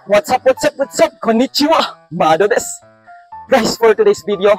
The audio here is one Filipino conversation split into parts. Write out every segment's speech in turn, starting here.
What's up? Konnichiwa! Mado des! Guys, for today's video,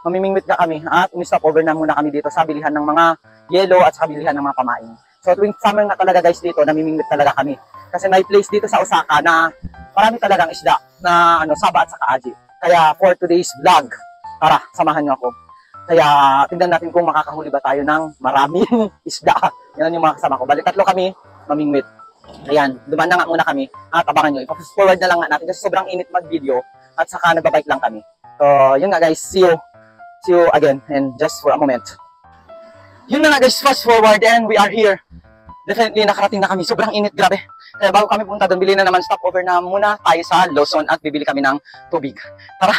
mamimingwit na kami at umi-stop over na muna kami dito sa bilihan ng mga yelo at sa bilihan ng mga pamain. So tuwing summer na talaga guys dito, namimingwit talaga kami. Kasi may place dito sa Osaka na marami talagang isda na saba at saka aji. Kaya for today's vlog, tara, samahan niyo ako. Kaya tingnan natin kung makakahuli ba tayo ng maraming isda. Yan yung mga kasama ko. Bali, tatlo kami mamingwit. Ayan, dumaan na nga muna kami at abangan nyo. Ipa-fast forward na lang nga natin kasi sobrang init mag-video at saka nagbabike lang kami. So, yun nga guys, see you again and just for a moment. Yun na nga guys, fast forward and we are here. Definitely nakarating na kami, sobrang init, grabe. Kaya bago kami punta doon, bili na naman stopover na muna tayo sa Lawson at bibili kami ng tubig. Tara,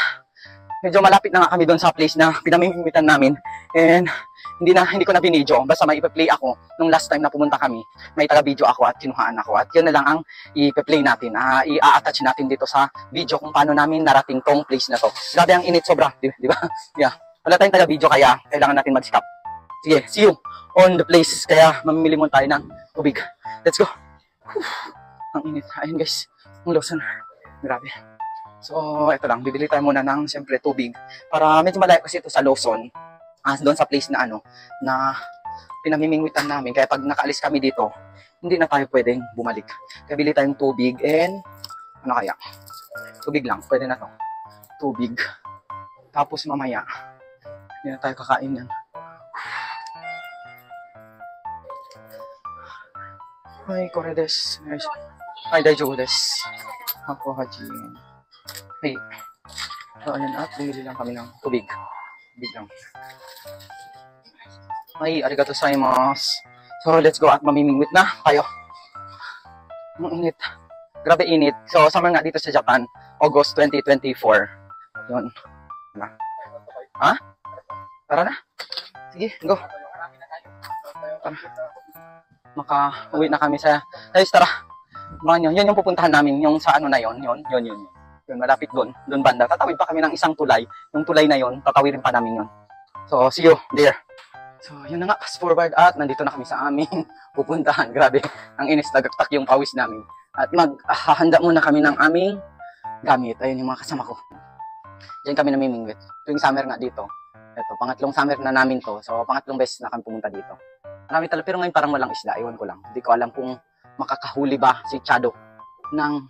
medyo malapit na nga kami doon sa place na pinamimitan namin. And hindi ko na binidyo, basta may ipa-play ako nung last time na pumunta kami. May taga-video ako at kinuhaan ako. At yun na lang ang ipa-play natin. I-attach natin dito sa video kung paano namin narating tong place na to. Grabe ang init sobra, di ba? Yeah. Wala tayong taga-video kaya kailangan natin mag-stop. Sige, see you on the place. Kaya mamimili muna tayo ng tubig. Let's go. Ang init. Ayun guys, ang Lawson. Grabe. So, ito lang. Bibili tayo muna ng siyempre tubig. Para medyo malayo kasi ito sa Lawson. Doon sa place na na pinamimingwitan namin. Kaya pag nakaalis kami dito, hindi na tayo pwedeng bumalik. Kaya bili tayong tubig and ano kaya? Tubig lang, pwede na to. Tubig. Tapos mamaya, hindi na tayo kakain yan. Ay, kore desu. Ay, daijoubu desu. Ako hajin. Hey. So, ayan at bumili lang kami ng tubig. Tubig lang. Ay, arigato gozaimasu. So, let's go at mamimingwit na tayo. Ang init. Grabe init. So, summer nga dito sa Japan. August 2024. Yun. Ha? Tara na. Sige, go. Tara. Maka-uwi na kami sa... Guys, tara. Yan yung pupuntahan namin. Yung sa na yun. Yun. Yun, malapit doon. Doon banda. Tatawid pa kami ng isang tulay. Yung tulay na yun, tatawirin pa namin yun. So, see you there. So, yun na nga, fast forward at nandito na kami sa aming pupuntahan. Grabe, ang inis, nagaktak yung pawis namin. At maghahanda muna kami ng aming gamit. Ayun yung mga kasama ko. Diyan kami namimingwit. Tuwing summer nga dito. Ito, pangatlong summer na namin to. So, pangatlong beses na kami pumunta dito. Marami talaga, pero ngayon parang walang isda. Iwan ko lang. Hindi ko alam kung makakahuli ba si Chado ng,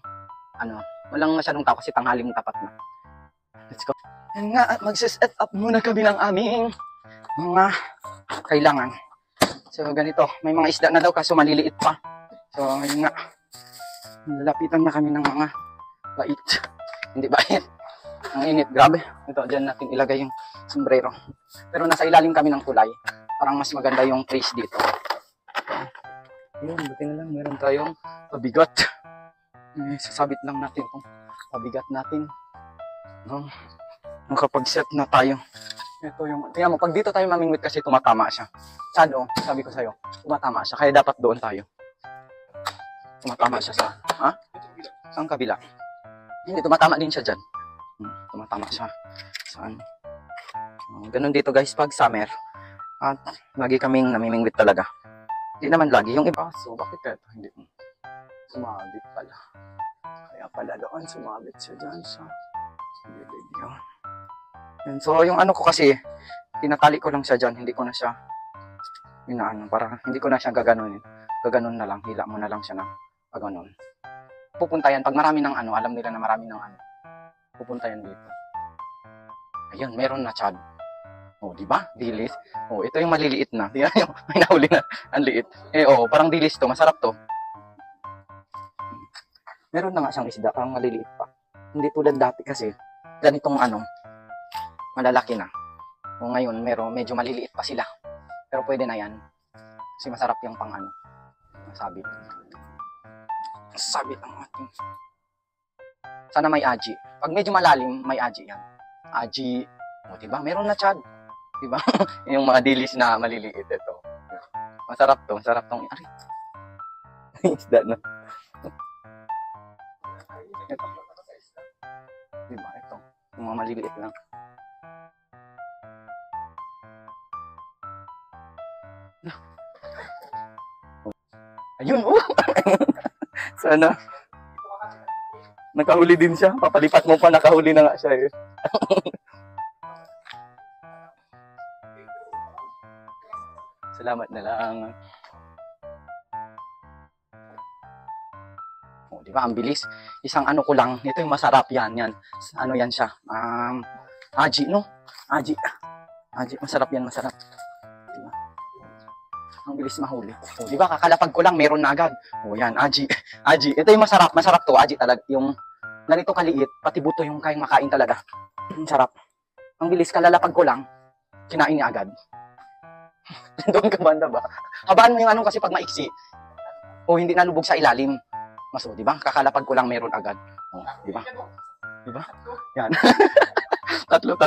walang masyadong tao kasi tanghaling tapat na. Let's go. Yan nga, mag-set up muna kami ng aming mga kailangan. So, ganito. May mga isda na daw kaso maliliit pa. So, ngayon nga. Lalapitan na kami ng mga bait. Hindi bait. Ang init. Grabe. Ito, dyan natin ilagay yung sombrero. Pero nasa ilalim kami ng tulay. Parang mas maganda yung place dito. Ayun, buti na lang. Meron tayong pabigat. Sasabit lang natin itong pabigat natin. Makapag-set na tayo. Ito yung, tingnan mo, pag dito tayo mamingwit kasi tumatama siya. Chado, sabi ko sa'yo, tumatama siya. Kaya dapat doon tayo. Tumatama siya sa, saan kabila? Hindi, tumatama din siya dyan. Tumatama siya. Saan? Ganun dito guys, pag summer. At lagi kaming namimingwit talaga. Hindi naman lagi. Yung iba, so bakit ito? Hindi. Sumabit pala. Kaya pala doon, sumabit siya dyan sa video. And so, yung ko kasi, tinatali ko lang siya dyan, hindi ko na siya, para hindi ko na siya gaganunin. Gaganon na lang, hila mo na lang siya ng paganon. Pupunta yan, pag marami ng alam nila na marami ng pupunta yan dito. Ayun, meron na Chad. Oh, di ba? Dilis. Oh, ito yung maliliit na. Tingnan nyo, may nahuli na, ang liit. Parang dilis to, masarap to. Meron na nga siyang isda, parang maliliit pa. Hindi tulad dati kasi, ganitong malalaki na. O ngayon, medyo maliliit pa sila. Pero pwede na yan. Kasi masarap yung masabit. Masabit ang ating. Sana may aji. Pag medyo malalim, may aji yan. Aji. O, diba? Meron na Chad. Diba? Yung mga dilis na maliliit. Ito. Masarap to. Masarap tong. Ari. Isda na. Ito. Diba? Ito. Yung mga maliliit lang. Ayun, Sana. Nakahuli din siya. Papalipat mo pa, nakahuli na nga siya eh. Salamat na lang. Oh, di ba? Ang bilis. Isang ano ko lang. Ito yung masarap yan. Yan. Ano yan siya? Aji, no? Aji. Aji. Masarap yan, masarap. Diba? Ang bilis mahuli. Oh, di ba? Kakalapag ko lang, meron na agad. Oh, yan. Aji. Aji. Ito yung masarap. Masarap to. Aji talaga. Yung ganito kaliit, pati buto yung kayang makain talaga. Ang sarap. Ang bilis, kalalapag ko lang, kinain niya agad. Doon ka banda ba? Habaan mo yung anong kasi pag maiksi. O hindi nalubog sa ilalim. Maso, di ba? Kakalapag ko lang meron agad. O, di ba? Di ba? Yan. Tatlo.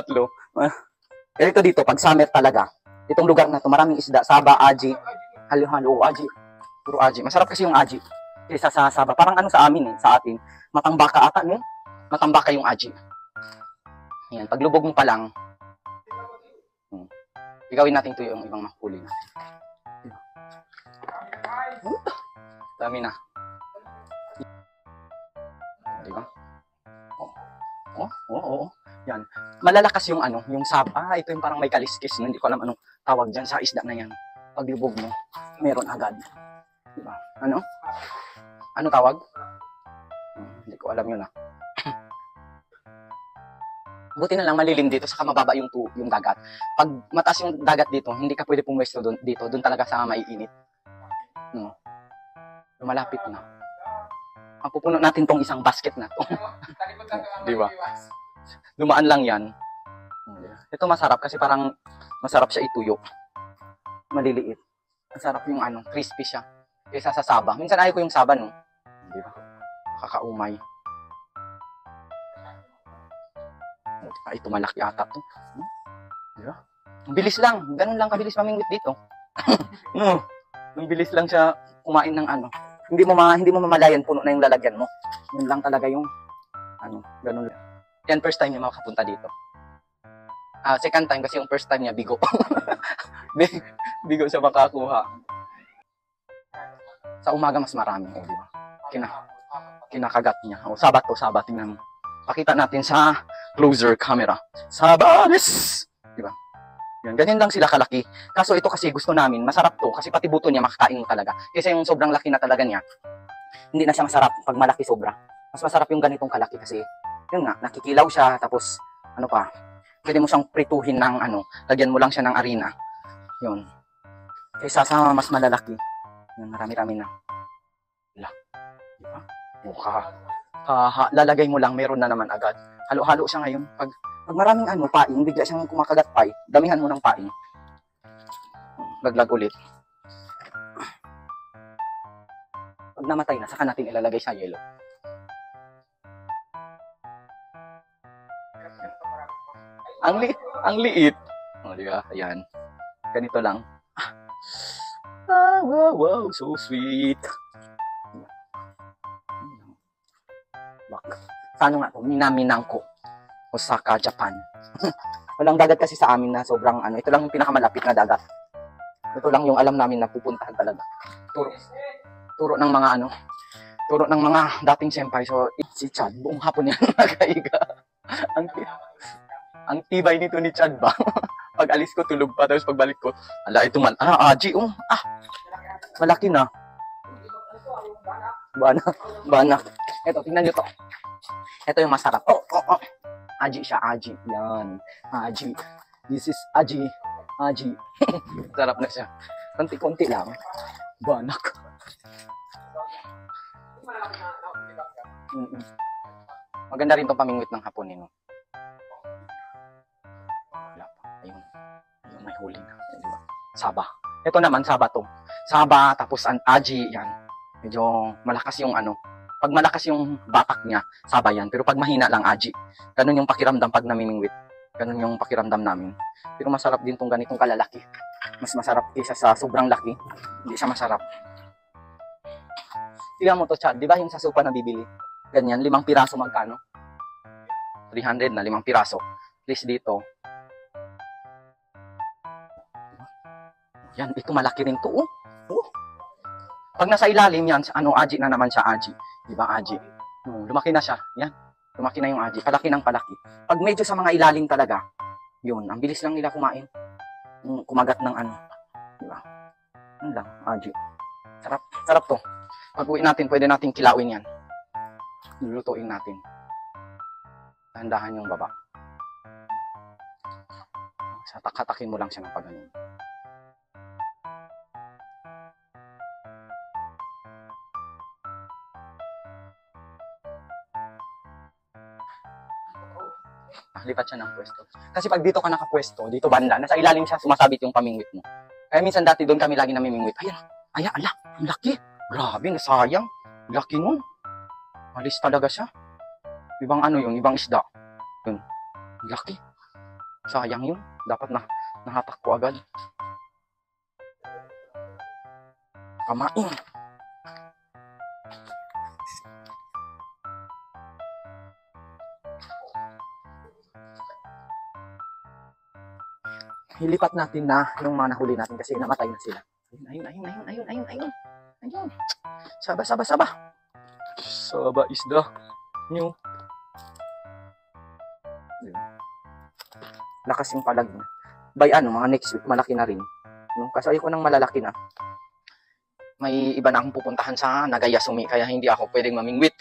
Ito dito, pag summer talaga, itong lugar na to, maraming isda. Saba, aji, halo-halo, aji. Puro aji. Masarap kasi yung aji. Kaysa sa saba. Parang ano sa amin eh, sa atin. Matambaka ata, no? Matambaka yung aji. Yan, paglubog mo pa lang, igawin natin ito yung ibang mahuli na. Dami na. Diba? Oo. Yan. Malalakas yung ano, yung saba. Ito yung parang may kaliskis. No? Hindi ko alam anong tawag dyan sa isda na yan. Paglubog mo, meron agad. Diba? Ano? Ano tawag? Hindi ko alam yun ah. Buti na lang malilim dito, saka mababa yung dagat. Pag mataas yung dagat dito, hindi ka pwede pumwesto dito. Doon talaga sa maiinit. Lumalapit na. Ang pupuno natin tong isang basket na to. Di ba? Dumaan lang yan. Ito masarap kasi parang masarap siya ituyo. Maliliit. Masarap yung ano, crispy siya. Kaysa sa saba. Minsan ayaw ko yung saba, no? Di ba? Kakaumay. Ito malaki ata to. Diba? Ang bilis lang. Ganun lang kabilis mamingwit dito. No. Ang bilis lang siya kumain ng ano. Hindi mo mamalayan puno na yung lalagyan mo. Yun lang talaga yung ano, ganun lang. Yan first time niya makapunta dito. Second time kasi yung first time niya bigo. Bigo siya makakuha. Sa umaga mas marami, di ba? Kinakagat niya. O sabat tingnan mo. Pakita natin sa closer camera. Sabanes! Diba? Yan, ganyan lang sila kalaki. Kaso ito kasi gusto namin, masarap to kasi pati buto niya makakain mo talaga. Kasi yung sobrang laki na talaga niya, hindi na siya masarap pag malaki sobra. Mas masarap yung ganitong kalaki kasi, yun nga, nakikilaw siya, tapos, ano pa, pwede mo siyang prituhin ng ano, lagyan mo lang siya ng harina. Yun. Kaysa sa mas malalaki. Yun, marami-rami na. Wala. Diba? Lalagay mo lang, meron na naman agad. Halo-halo siya ngayon. Pag maraming ano, paing, bigla siyang kumakagat pay, damihan mo ng paing. Laglag ulit. Pag namatay na, saka natin ilalagay sa yelo. Ang liit. O, diba? Ayan. Ganito lang. Wow, so sweet. Sa ano nga to? Minaminangko. Osaka, Japan. Walang dagat kasi sa amin na sobrang ano. Ito lang yung pinakamalapit na dagat. Ito lang yung alam namin na pupuntahan talaga. Turo ng mga ano. Turo ng mga dating senpai. So, si Chad, buong hapon yan nagaiga. Ang tibay nito ni Chad ba? Pag alis ko, tulog pa. Tapos pagbalik ko, ala, ito Aji, malaki na. Bana. Ito, tingnan nyo to. Ito yung masarap. Aji siya, aji. Yan. Aji. This is aji. Aji. Sarap na siya. Konti-konti lang. Banak. Maganda rin itong pamingwit ng hapon, no? Wala pa. Ayun, may huli na. Diba? Saba. Ito naman, saba to. Saba, tapos aji. Yan. Medyo malakas yung ano. Pag malakas yung batak niya, saba yan. Pero pag mahina lang, aji. Ganun yung pakiramdam pag namimingwit. Ganun yung pakiramdam namin. Pero masarap din tong ganitong kalalaki. Mas masarap kaysa sa sobrang laki. Hindi siya masarap. Tingnan mo to, Chad. Di ba yung sa sopa na bibili? Ganyan, 5 piraso magkano? 300 na, 5 piraso. Please dito. Yan, ito malaki rin to. Pag nasa ilalim yan, aji na naman siya, aji. Diba, aji? Lumaki na siya. Yan. Lumaki na yung aji. Palaki ng palaki. Pag medyo sa mga ilalim talaga, yun, ang bilis lang nila kumain. Kumagat ng ano. Diba? Yan lang, aji. Sarap. Sarap to. Pag uwi natin, pwede natin kilawin yan. Lulutuin natin. Dahan-dahan yung baba. Sa takatakin mo lang siya ng pagano'n. Lipat siya ng pwesto. Kasi pag dito ka nakapwesto, dito banda, nasa ilalim siya, sumasabit yung pamingwit mo. Kaya minsan dati doon kami lagi namimingwit. Ayan, ayan, ala, ang laki. Grabe, nasayang. Laki nun. Alis talaga siya. Ibang ano yun, ibang isda. Yun, laki. Sayang yun. Dapat na nahatak ko agad. Kamain. Ilipat natin na yung mga nahuli natin kasi namatay na sila. Ayun. Saba. Saba isda. Nyo. Lakas yung palag na. By ano, mga next week, malaki na rin. Kasi ayoko nang malalaki na. May iba na akong pupuntahan sa Nagayasumi, kaya hindi ako pwedeng mamingwit.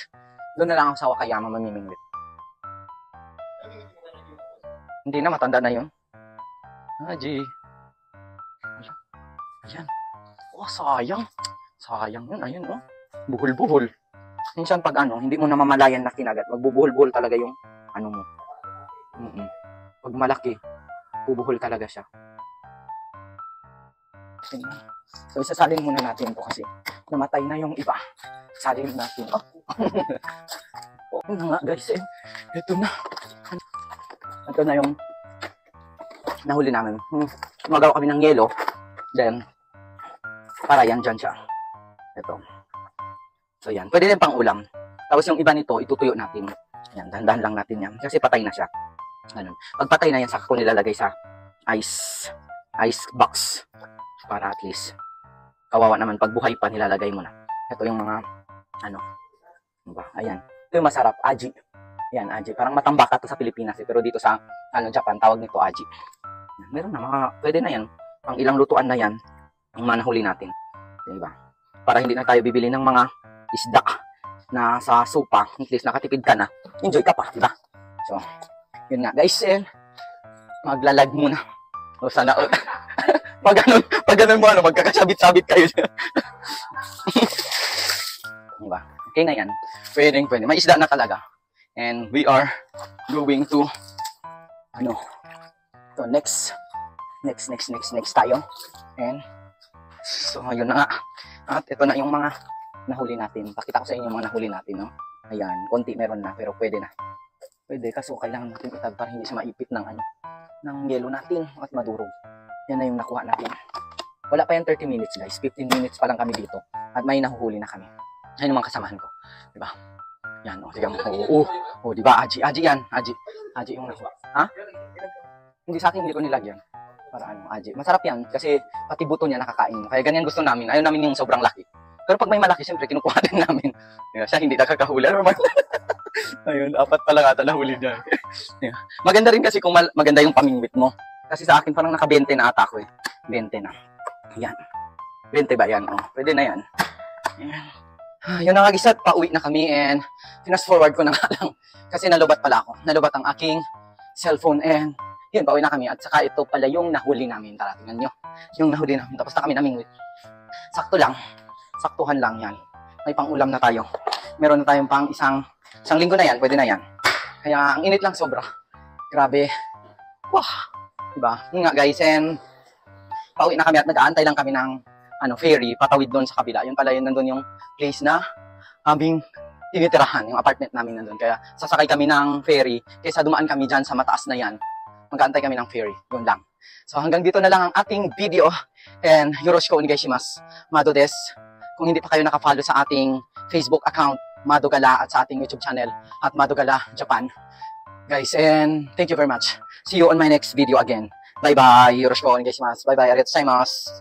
Doon na lang ako sa Wakayama mamimingwit. Hindi na, matanda na yun. Aji. Ayan. Oh, sayang. Sayang yun. Ayun, oh. Buhol-buhol. Minsan pag ano, hindi mo namamalayan na kinagat, magbubuhol-buhol talaga yung ano mo. Pag malaki, bubuhol talaga siya. So, isasalin muna natin ito kasi namatay na yung iba. Salin natin. Oh. Oh, nga guys, ito na. Ito na yung nahuli namin. Magawa kami ng yelo. Then, para yan dyan siya. Ito. So yan. Pwede din pang ulam. Tapos yung iba nito, itutuyo natin. Yan. Dahan-dahan lang natin yan. Kasi patay na siya. Ganun. Pag patay na yan, saka ko nilalagay sa ice box. Para at least, kawawa naman. Pag buhay pa, nilalagay mo na. Ito yung mga, ano. Diba? Ayan. Ito yung masarap. Aji. Yan, aji. Parang matambaka to sa Pilipinas. Pero dito sa, Japan, tawag nito aji. Meron na mga, pwede na yan. Pang ilang lutuan na yan, ang mga nahuli natin. Diba? Para hindi na tayo bibili ng mga isda na sa sopa. At least nakatipid ka na. Enjoy ka pa, diba? So, yun nga guys. Maglalag muna. O sana, pag ganun mo, magkakasabit-sabit kayo. Diba? Okay na yan. Pwede. May isda na talaga. And we are going to, so next tayo. And so yun na nga. At ito na yung mga nahuli natin. Pakita ko sa inyo yung mga nahuli natin, no? Ayan, konti meron na pero pwede na. Pwede kaso kailangan natin itag para hindi siya maipit ng ng yelo natin at madurog. Yan na yung nakuha natin. Wala pa yan 30 minutes guys. 15 minutes pa lang kami dito. At may nahuhuli na kami. Yan yung mga kasamahan ko. Diba? Yan, o. Tignan mo. O, diba? Aji yan. Aji yung nakuha. Ha? Hindi sa akin, hindi ko nilagyan. Para aji. Masarap yan kasi pati buto niya nakakain mo. Kaya ganyan gusto namin. Ayaw namin yung sobrang laki. Pero pag may malaki, siyempre kinukuha din namin. Siya hindi nakakahuli. Ayun, 4 pala nga nahuli niya. Maganda rin kasi kung maganda yung pamingwit mo. Kasi sa akin parang naka-20 na ata ko 20 na. Yan. 20 ba yan? O, pwede na yan. Yun na kagisat, pauwi na kami and fast forward ko na nga lang. Kasi nalubat pala ako. Nalubat ang aking cellphone and yun, pauwi na kami. At saka ito pala yung nahuli namin. Tara, tingnan nyo. Yung nahuli namin. Tapos na kami namingwit. Sakto lang. Saktuhan lang yan. May pang-ulam na tayo. Meron na tayong pang isang linggo na yan. Pwede na yan. Kaya ang init lang sobra. Grabe. Wah. Diba? Yun nga guys. And pauwi na kami at nag-aantay lang kami ng ferry. Patawid doon sa kabila. Yun pala yun nandun yung place na aming tinitirahan. Yung apartment namin nandun. Kaya sasakay kami ng ferry. Kaysa dumaan kami dyan sa mataas na yan. Mag-aantay kami ng ferry. Yun lang. So hanggang dito na lang ang ating video. And yoroshiku onegaishimasu. Mado des. Kung hindi pa kayo nakafollow sa ating Facebook account, Mado Gala, at sa ating YouTube channel at Mado Gala Japan. Guys, and thank you very much. See you on my next video again. Bye-bye. Yoroshiku onegaishimasu. Bye-bye. Arigatou gozaimasu.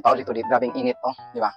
Paulit-ulit. Grabing init, oh. Di ba?